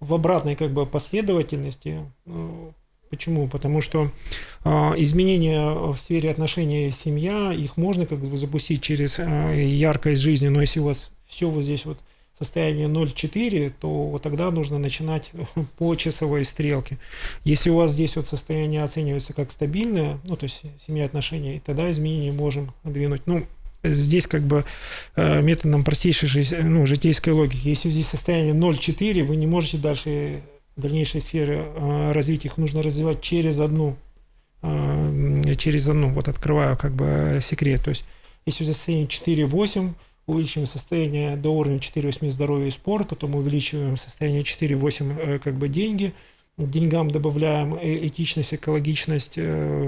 обратной как бы последовательности. Почему? Потому что изменения в сфере отношений семья, их можно как бы запустить через яркость жизни, но если у вас все вот здесь вот состояние 0,4, то вот тогда нужно начинать по часовой стрелке. Если у вас здесь вот состояние оценивается как стабильное, ну то есть семья, отношения, тогда изменения можем двинуть. Ну, здесь как бы методом простейшей житейской логики. Если здесь состояние 0,4, вы не можете дальше дальнейшие сферы развить, их нужно развивать через одну. Вот открываю как бы секрет. То есть если состояние 4,8, увеличиваем состояние до уровня 4,8 здоровья и спорт, потом увеличиваем состояние 4,8 как бы деньги, деньгам добавляем этичность, экологичность,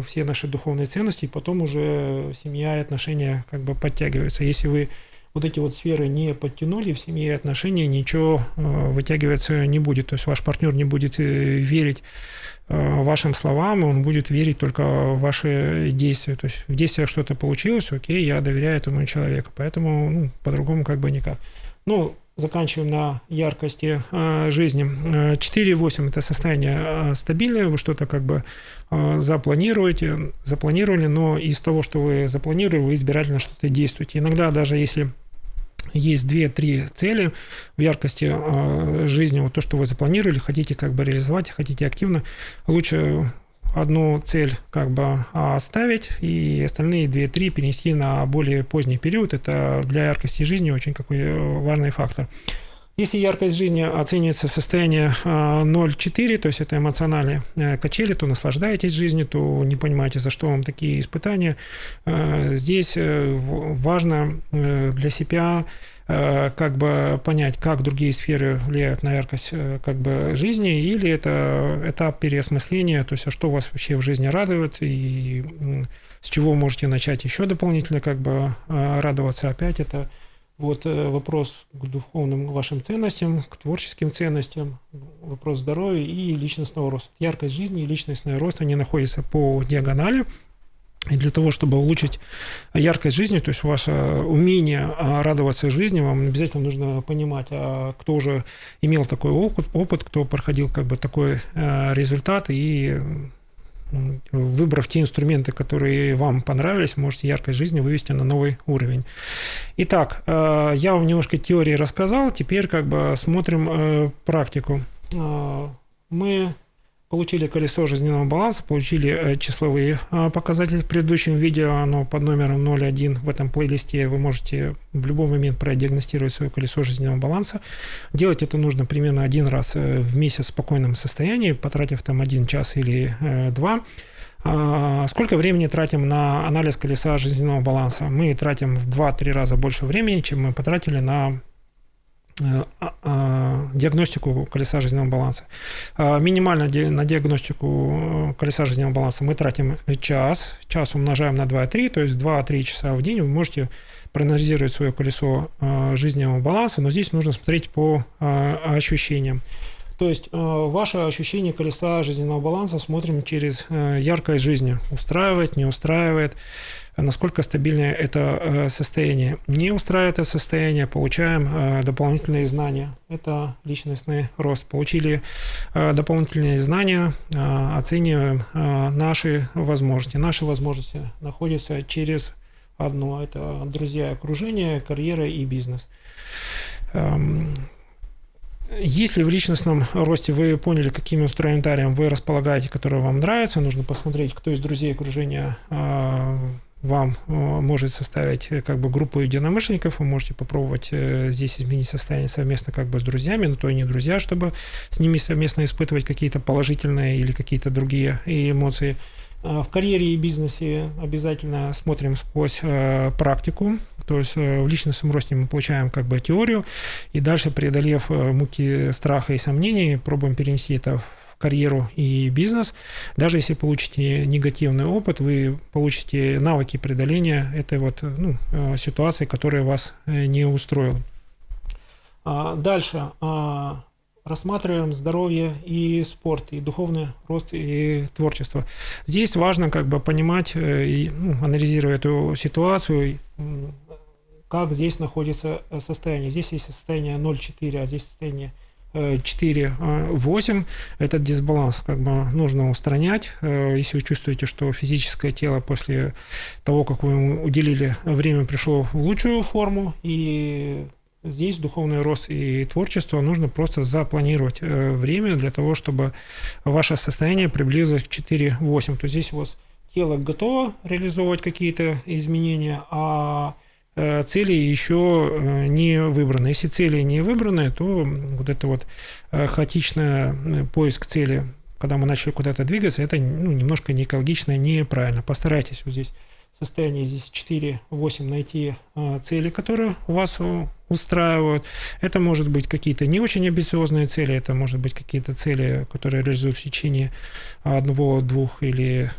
все наши духовные ценности, и потом уже семья и отношения как бы подтягиваются. Если вы вот эти вот сферы не подтянули, в семье и отношения ничего вытягиваться не будет. То есть ваш партнер не будет верить вашим словам, он будет верить только в ваши действия. То есть в действиях что-то получилось, окей, я доверяю этому человеку. Поэтому по-другому как бы никак. Заканчиваем на яркости жизни. 4,8 – это состояние стабильное, вы что-то как бы запланировали, но из того, что вы запланировали, вы избирательно что-то действуете. Иногда даже если есть 2-3 цели в яркости жизни, вот то, что вы запланировали, хотите как бы реализовать, хотите активно, лучше одну цель как бы оставить и остальные 2-3 перенести на более поздний период. Это для яркости жизни очень какой важный фактор. Если яркость жизни оценивается в состоянии 0,4, то есть это эмоциональные качели, то наслаждаетесь жизнью, то не понимаете, за что вам такие испытания. Здесь важно для себя как бы понять, как другие сферы влияют на яркость как бы жизни, или это этап переосмысления, то есть а что вас вообще в жизни радует, и с чего можете начать еще дополнительно как бы радоваться. Опять это вот вопрос к духовным вашим ценностям, к творческим ценностям, вопрос здоровья и личностного роста. Яркость жизни и личностный рост, они находятся по диагонали. И для того, чтобы улучшить яркость жизни, то есть ваше умение радоваться жизни, вам обязательно нужно понимать, кто уже имел такой опыт, кто проходил как бы такой результат, и выбрав те инструменты, которые вам понравились, можете яркость жизни вывести на новый уровень. Итак, я вам немножко теории рассказал, теперь как бы смотрим практику. Мы получили колесо жизненного баланса, получили числовые показатели в предыдущем видео, оно под номером 0.1 в этом плейлисте. Вы можете в любой момент продиагностировать свое колесо жизненного баланса. Делать это нужно примерно один раз в месяц в спокойном состоянии, потратив там 1 час или 2. Сколько времени тратим на анализ колеса жизненного баланса? Мы тратим в 2-3 раза больше времени, чем мы потратили на диагностику колеса жизненного баланса. Минимально на диагностику колеса жизненного баланса мы тратим час. Час умножаем на 2,3, то есть 2-3 часа в день вы можете проанализировать свое колесо жизненного баланса, но здесь нужно смотреть по ощущениям. То есть ваше ощущение колеса жизненного баланса смотрим через яркость жизни. Устраивает, не устраивает, насколько стабильное это состояние. Не устраивает это состояние, получаем дополнительные знания. Это личностный рост. Получили дополнительные знания, оцениваем наши возможности. Наши возможности находятся через одно. Это друзья, окружение, карьера и бизнес. Если в личностном росте вы поняли, каким инструментарием вы располагаете, который вам нравится, нужно посмотреть, кто из друзей окружения вам может составить как бы группу единомышленников, вы можете попробовать здесь изменить состояние совместно как бы с друзьями, но то и не друзья, чтобы с ними совместно испытывать какие-то положительные или какие-то другие эмоции. В карьере и бизнесе обязательно смотрим сквозь практику, то есть в личностном росте мы получаем как бы теорию, и дальше, преодолев муки страха и сомнений, пробуем перенести это в карьеру и бизнес. Даже если получите негативный опыт, вы получите навыки преодоления этой вот ситуации, которая вас не устроила. Дальше рассматриваем здоровье и спорт, и духовный рост, и творчество. Здесь важно как бы понимать и анализируя эту ситуацию, как здесь находится состояние. Здесь есть состояние 0,4, а здесь состояние 4,8. Этот дисбаланс как бы нужно устранять. Если вы чувствуете, что физическое тело после того, как вы ему уделили время, пришло в лучшую форму, и здесь духовный рост и творчество нужно просто запланировать время для того, чтобы ваше состояние приблизилось к 4,8. То есть здесь у вас тело готово реализовывать какие-то изменения, а цели еще не выбраны. Если цели не выбраны, то вот это вот хаотичный поиск цели, когда мы начали куда-то двигаться, это немножко не экологично, неправильно. Постарайтесь вот здесь состояние здесь 4-8 найти цели, которые вас устраивают. Это может быть какие-то не очень амбициозные цели, это может быть какие-то цели, которые реализуют в течение 1, 2 или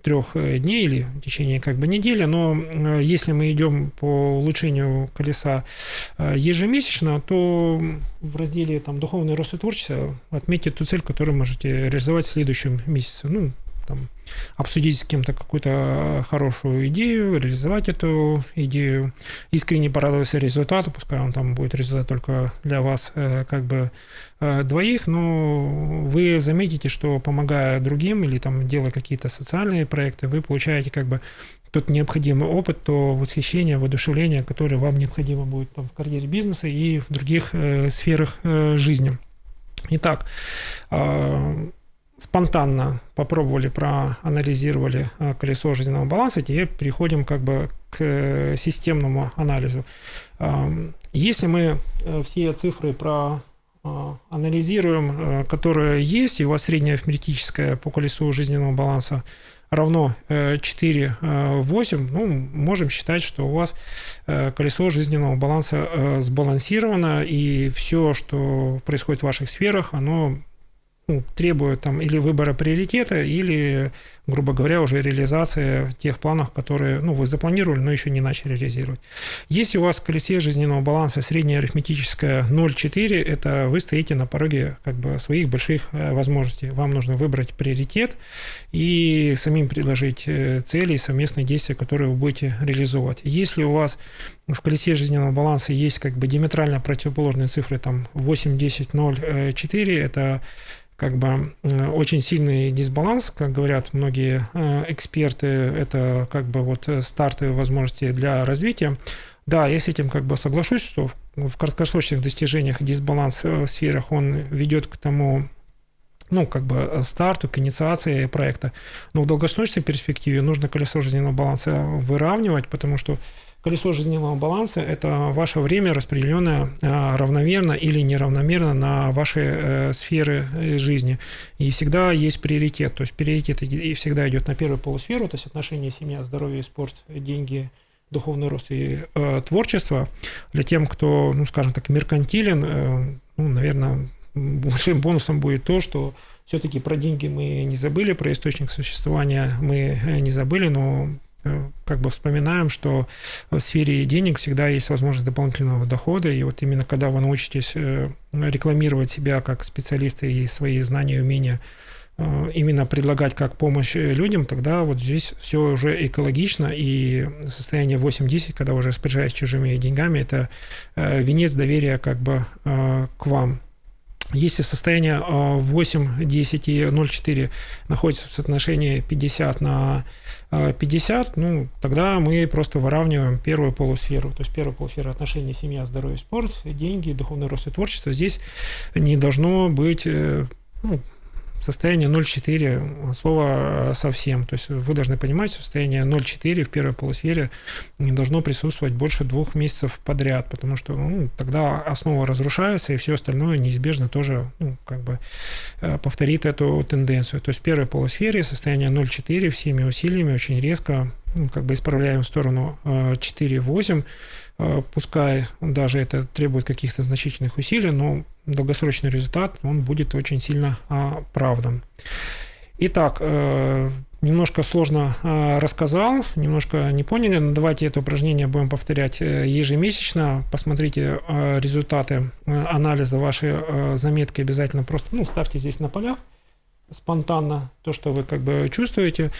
3 дней, или в течение как бы недели. Но если мы идем по улучшению колеса ежемесячно, то в разделе там, «Духовный рост и творчество» отметьте ту цель, которую можете реализовать в следующем месяце. Обсудить с кем-то какую-то хорошую идею, реализовать эту идею, искренне порадоваться результату, пускай он там будет результат только для вас как бы двоих, но вы заметите, что помогая другим или там делая какие-то социальные проекты, вы получаете как бы тот необходимый опыт, то восхищение, воодушевление, которое вам необходимо будет там, в карьере бизнеса и в других сферах жизни. Итак, спонтанно попробовали, проанализировали колесо жизненного баланса, теперь переходим как бы к системному анализу. Если мы все цифры проанализируем, которые есть, и у вас средняя арифметическая по колесу жизненного баланса равно 4,8, можем считать, что у вас колесо жизненного баланса сбалансировано, и все, что происходит в ваших сферах, оно требует там или выбора приоритета, или, грубо говоря, уже реализация тех планов, которые вы запланировали, но еще не начали реализировать. Если у вас в колесе жизненного баланса средняя арифметическая 0,4, это вы стоите на пороге как бы своих больших возможностей. Вам нужно выбрать приоритет и самим предложить цели и совместные действия, которые вы будете реализовывать. Если у вас в колесе жизненного баланса есть как бы диаметрально противоположные цифры, там 8, 10, 0, 4, это как бы очень сильный дисбаланс, как говорят многие эксперты, это как бы вот стартовые возможности для развития. Да, я с этим как бы соглашусь, что в краткосрочных достижениях дисбаланс в сферах, он ведет к тому, как бы старту, к инициации проекта. Но в долгосрочной перспективе нужно колесо жизненного баланса выравнивать, потому что колесо жизненного баланса – это ваше время, распределенное равномерно или неравномерно на ваши сферы жизни. И всегда есть приоритет. То есть приоритет всегда идет на первую полусферу, то есть отношения, семья, здоровье, спорт, деньги, духовный рост и творчество. Для тех, кто, скажем так, меркантилен, наверное, большим бонусом будет то, что все-таки про деньги мы не забыли, про источник существования мы не забыли, но как бы вспоминаем, что в сфере денег всегда есть возможность дополнительного дохода, и вот именно когда вы научитесь рекламировать себя как специалисты и свои знания и умения именно предлагать как помощь людям, тогда вот здесь все уже экологично, и состояние 8-10, когда уже распоряжаетесь чужими деньгами, это венец доверия как бы к вам. Если состояние 8, 10 и 0,4 находится в соотношении 50 на 50, тогда мы просто выравниваем первую полусферу. То есть первая полусфера – отношения, семья, здоровье, спорт, деньги, духовный рост и творчество. Здесь не должно быть состояние 0,4 слова совсем. То есть вы должны понимать, что состояние 0,4 в первой полусфере не должно присутствовать больше 2 месяцев подряд, потому что тогда основа разрушается, и все остальное неизбежно тоже повторит эту тенденцию. То есть в первой полусфере состояние 0,4 всеми усилиями очень резко исправляем в сторону 4,8. Пускай даже это требует каких-то значительных усилий, но долгосрочный результат, он будет очень сильно оправдан. Итак, немножко сложно рассказал, немножко не поняли, но давайте это упражнение будем повторять ежемесячно. Посмотрите результаты анализа, ваши заметки обязательно просто ставьте здесь на полях спонтанно то, что вы чувствуете.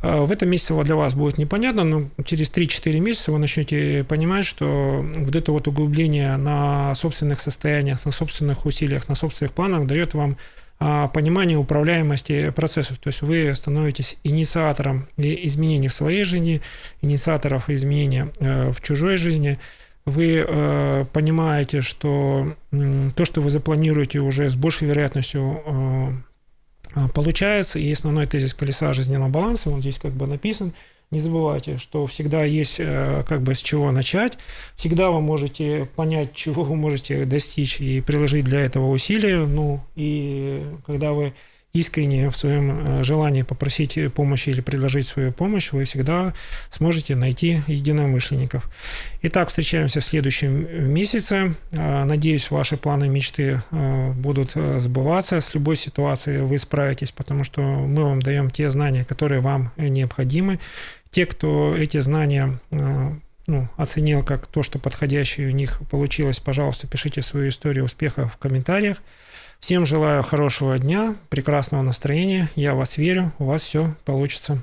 В этом месяце для вас будет непонятно, но через 3-4 месяца вы начнете понимать, что вот это вот углубление на собственных состояниях, на собственных усилиях, на собственных планах дает вам понимание управляемости процессов. То есть вы становитесь инициатором изменений в своей жизни, инициаторов изменений в чужой жизни. Вы понимаете, что то, что вы запланируете, уже с большей вероятностью получается, и основной тезис колеса жизненного баланса, он здесь написан. Не забывайте, что всегда есть с чего начать, всегда вы можете понять, чего вы можете достичь и приложить для этого усилия, и когда вы искренне в своем желании попросить помощи или предложить свою помощь, вы всегда сможете найти единомышленников. Итак, встречаемся в следующем месяце. Надеюсь, ваши планы, мечты будут сбываться. С любой ситуацией вы справитесь, потому что мы вам даем те знания, которые вам необходимы. Те, кто эти знания оценил как то, что подходящее у них получилось, пожалуйста, пишите свою историю успеха в комментариях. Всем желаю хорошего дня, прекрасного настроения. Я в вас верю, у вас все получится.